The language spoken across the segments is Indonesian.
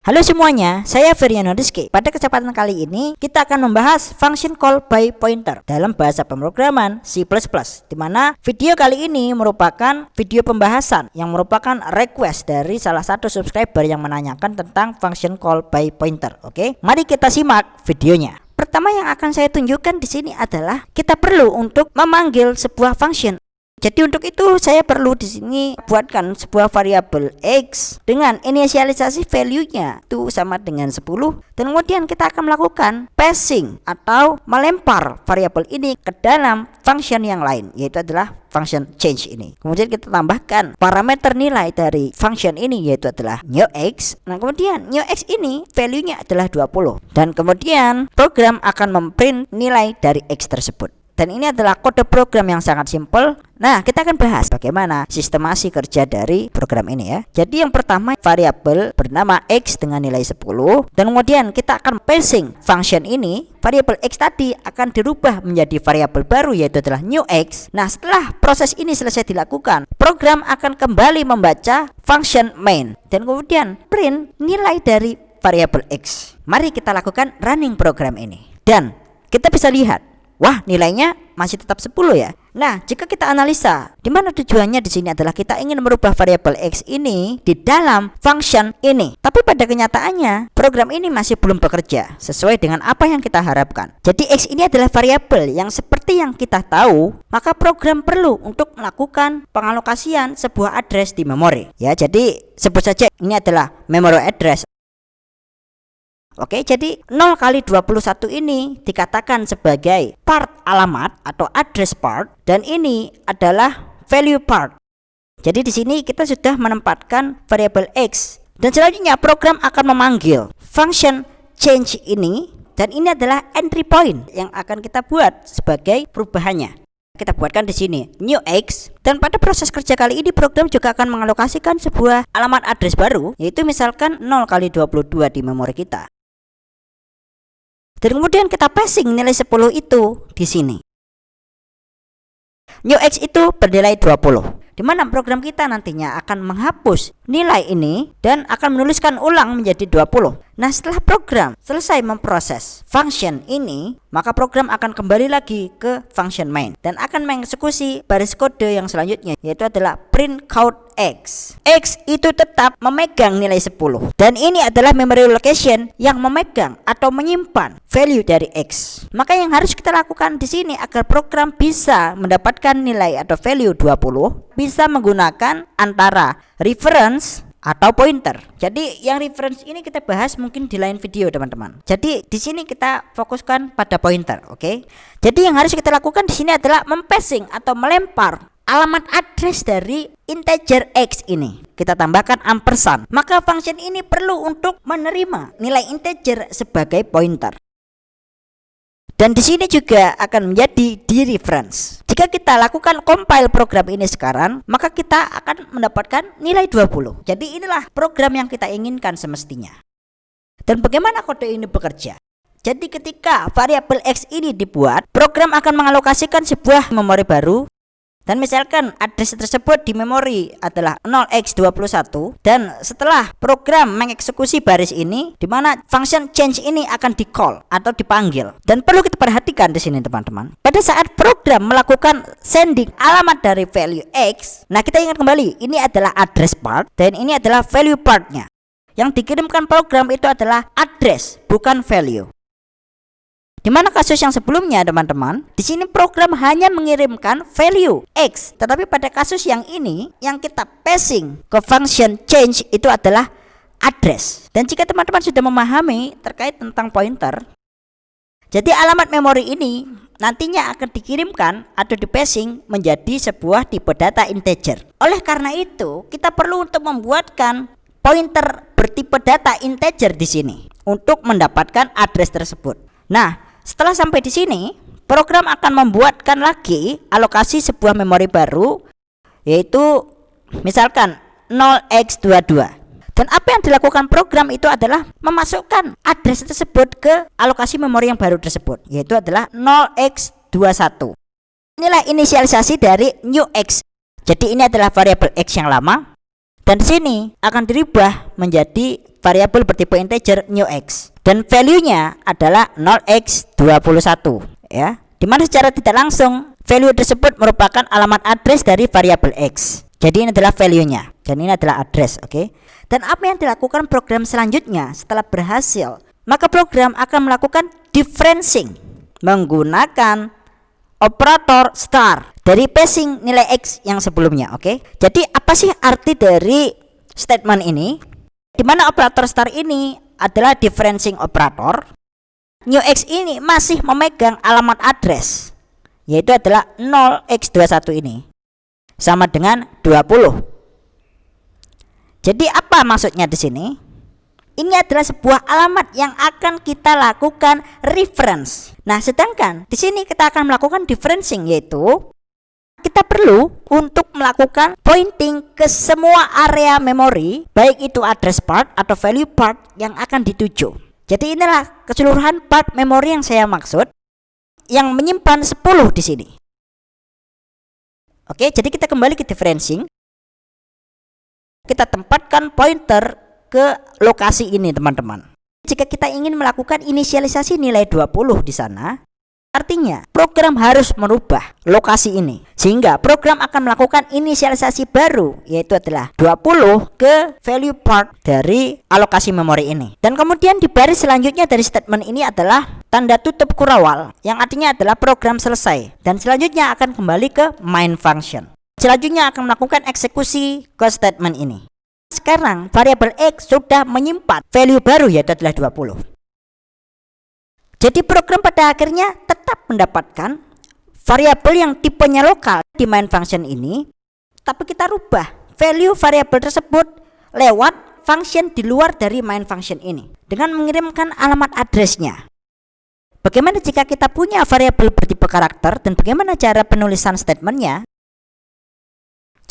Halo semuanya, saya Feriano Rizky. Pada kesempatan kali ini kita akan membahas function call by pointer dalam bahasa pemrograman C++, di mana video kali ini merupakan video pembahasan yang merupakan request dari salah satu subscriber yang menanyakan tentang function call by pointer. Oke, mari kita simak videonya. Pertama yang akan saya tunjukkan di sini adalah kita perlu untuk memanggil sebuah function. Jadi untuk itu saya perlu di sini buatkan sebuah variabel x dengan inisialisasi value-nya itu sama dengan 10, dan kemudian kita akan melakukan passing atau melempar variabel ini ke dalam function yang lain, yaitu adalah function change ini. Kemudian kita tambahkan parameter nilai dari function ini, yaitu adalah new x. Nah, kemudian new x ini value-nya adalah 20, dan kemudian program akan memprint nilai dari x tersebut. Dan ini adalah kode program yang sangat simpel. Nah, kita akan bahas bagaimana sistemasi kerja dari program ini ya. Jadi yang pertama, variabel bernama x dengan nilai 10, dan kemudian kita akan passing function ini. Variabel x tadi akan dirubah menjadi variabel baru, yaitu adalah new x. Nah, setelah proses ini selesai dilakukan, program akan kembali membaca function main dan kemudian print nilai dari variabel x. Mari kita lakukan running program ini. Dan kita bisa lihat, wah, nilainya masih tetap 10 ya. Nah, jika kita analisa, di mana tujuannya di sini adalah kita ingin merubah variabel x ini di dalam function ini. Tapi pada kenyataannya, program ini masih belum bekerja sesuai dengan apa yang kita harapkan. Jadi x ini adalah variabel yang seperti yang kita tahu, maka program perlu untuk melakukan pengalokasian sebuah address di memori. Ya, jadi sebut saja ini adalah memory address. Oke, jadi 0 kali 21 ini dikatakan sebagai part alamat atau address part, dan ini adalah value part. Jadi di sini kita sudah menempatkan variabel x, dan selanjutnya program akan memanggil function change ini, dan ini adalah entry point yang akan kita buat sebagai perubahannya. Kita buatkan di sini new x, dan pada proses kerja kali ini program juga akan mengalokasikan sebuah alamat address baru, yaitu misalkan 0 kali 22 di memori kita. Dan kemudian kita passing nilai 10 itu di sini. New x itu bernilai 20, di mana program kita nantinya akan menghapus nilai ini dan akan menuliskan ulang menjadi 20. Nah, setelah program selesai memproses function ini, maka program akan kembali lagi ke function main dan akan mengeksekusi baris kode yang selanjutnya, yaitu adalah print count x. X itu tetap memegang nilai 10, dan ini adalah memory location yang memegang atau menyimpan value dari x. Maka yang harus kita lakukan di sini agar program bisa mendapatkan nilai atau value 20, bisa menggunakan antara reference atau pointer. Jadi yang reference ini kita bahas mungkin di lain video, teman-teman. Jadi di sini kita fokuskan pada pointer, oke? Jadi yang harus kita lakukan di sini adalah mempassing atau melempar alamat address dari integer x ini. Kita tambahkan ampersand. Maka function ini perlu untuk menerima nilai integer sebagai pointer. Dan di sini juga akan menjadi dereference. Jika kita lakukan compile program ini sekarang, maka kita akan mendapatkan nilai 20. Jadi inilah program yang kita inginkan semestinya. Dan bagaimana kode ini bekerja? Jadi ketika variabel x ini dibuat, program akan mengalokasikan sebuah memori baru. Dan misalkan address tersebut di memori adalah 0x21, dan setelah program mengeksekusi baris ini, di mana function change ini akan di-call atau dipanggil. Dan perlu kita perhatikan di sini, teman-teman. Pada saat program melakukan sending alamat dari value x, nah kita ingat kembali, ini adalah address part dan ini adalah value partnya. Yang dikirimkan program itu adalah address, bukan value. Di mana kasus yang sebelumnya, teman-teman, di sini program hanya mengirimkan value x, tetapi pada kasus yang ini yang kita passing ke function change itu adalah address. Dan jika teman-teman sudah memahami terkait tentang pointer, jadi alamat memori ini nantinya akan dikirimkan atau di-passing menjadi sebuah tipe data integer. Oleh karena itu, kita perlu untuk membuatkan pointer bertipe data integer di sini untuk mendapatkan address tersebut. Nah, setelah sampai di sini, program akan membuatkan lagi alokasi sebuah memori baru, yaitu misalkan 0x22. Dan apa yang dilakukan program itu adalah memasukkan address tersebut ke alokasi memori yang baru tersebut, yaitu adalah 0x21. Inilah inisialisasi dari new x. Jadi ini adalah variabel x yang lama, Dan di sini akan dirubah menjadi variabel bertipe integer new x dan value-nya adalah 0x21 ya. Dimana secara tidak langsung value tersebut merupakan alamat address dari variabel x. Jadi ini adalah value-nya dan ini adalah address, oke. Dan apa yang dilakukan program selanjutnya setelah berhasil? Maka program akan melakukan differencing menggunakan operator star dari passing nilai x yang sebelumnya, oke. Jadi apa sih arti dari statement ini? Di mana operator star ini adalah differencing operator. New x ini masih memegang alamat address, yaitu adalah 0x21 ini sama dengan 20. Jadi apa maksudnya di sini? Ini adalah sebuah alamat yang akan kita lakukan reference. Nah, sedangkan di sini kita akan melakukan differencing, yaitu kita perlu untuk melakukan pointing ke semua area memori, baik itu address part atau value part yang akan dituju. Jadi inilah keseluruhan part memori yang saya maksud, yang menyimpan 10 di sini. Oke, jadi kita kembali ke differencing. Kita tempatkan pointer ke lokasi ini, teman-teman. Jika kita ingin melakukan inisialisasi nilai 20 di sana, artinya program harus merubah lokasi ini, sehingga program akan melakukan inisialisasi baru, yaitu adalah 20 ke value part dari alokasi memori ini. Dan kemudian di baris selanjutnya dari statement ini adalah tanda tutup kurawal, yang artinya adalah program selesai. Dan selanjutnya akan kembali ke main function. Selanjutnya akan melakukan eksekusi ke statement ini. Sekarang variabel x sudah menyimpan value baru, yaitu adalah 20. Jadi program pada akhirnya tetap mendapatkan variabel yang tipenya lokal di main function ini, tapi kita rubah value variabel tersebut lewat function di luar dari main function ini dengan mengirimkan alamat addressnya. Bagaimana jika kita punya variabel bertipe karakter dan bagaimana cara penulisan statementnya?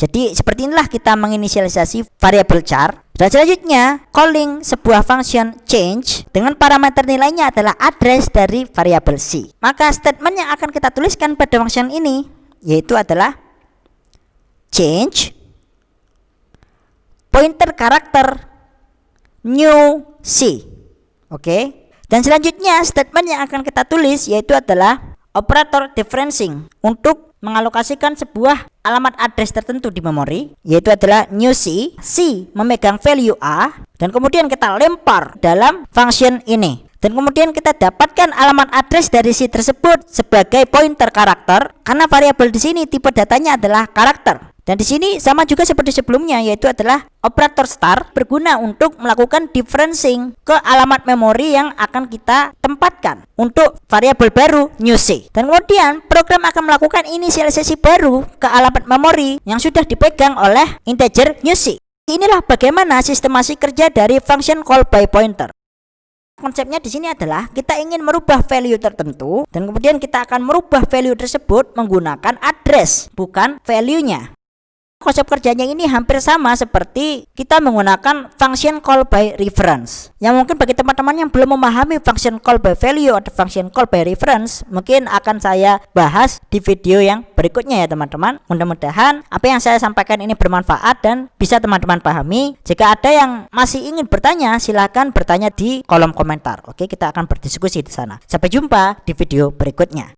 Jadi seperti inilah kita menginisialisasi variabel char. Dan selanjutnya calling sebuah function change dengan parameter nilainya adalah address dari variabel c. Maka statement yang akan kita tuliskan pada function ini yaitu adalah change pointer karakter new c. Oke. Dan selanjutnya statement yang akan kita tulis yaitu adalah operator differencing untuk mengalokasikan sebuah alamat address tertentu di memori, yaitu adalah new c. C memegang value a dan kemudian kita lempar dalam function ini. Dan kemudian kita dapatkan alamat address dari C tersebut sebagai pointer karakter karena variabel di sini tipe datanya adalah karakter. Dan di sini sama juga seperti sebelumnya, yaitu adalah operator star berguna untuk melakukan differencing ke alamat memori yang akan kita tempatkan untuk variabel baru new c. Dan kemudian program akan melakukan inisialisasi baru ke alamat memori yang sudah dipegang oleh integer new c. Inilah bagaimana sistemasi kerja dari function call by pointer. Konsepnya di sini adalah kita ingin merubah value tertentu dan kemudian kita akan merubah value tersebut menggunakan address, bukan value-nya. Konsep kerjanya ini hampir sama seperti kita menggunakan function call by reference. Yang mungkin bagi teman-teman yang belum memahami function call by value atau function call by reference, mungkin akan saya bahas di video yang berikutnya ya teman-teman. Mudah-mudahan apa yang saya sampaikan ini bermanfaat dan bisa teman-teman pahami. Jika ada yang masih ingin bertanya, silahkan bertanya di kolom komentar. Oke, kita akan berdiskusi di sana. Sampai jumpa di video berikutnya.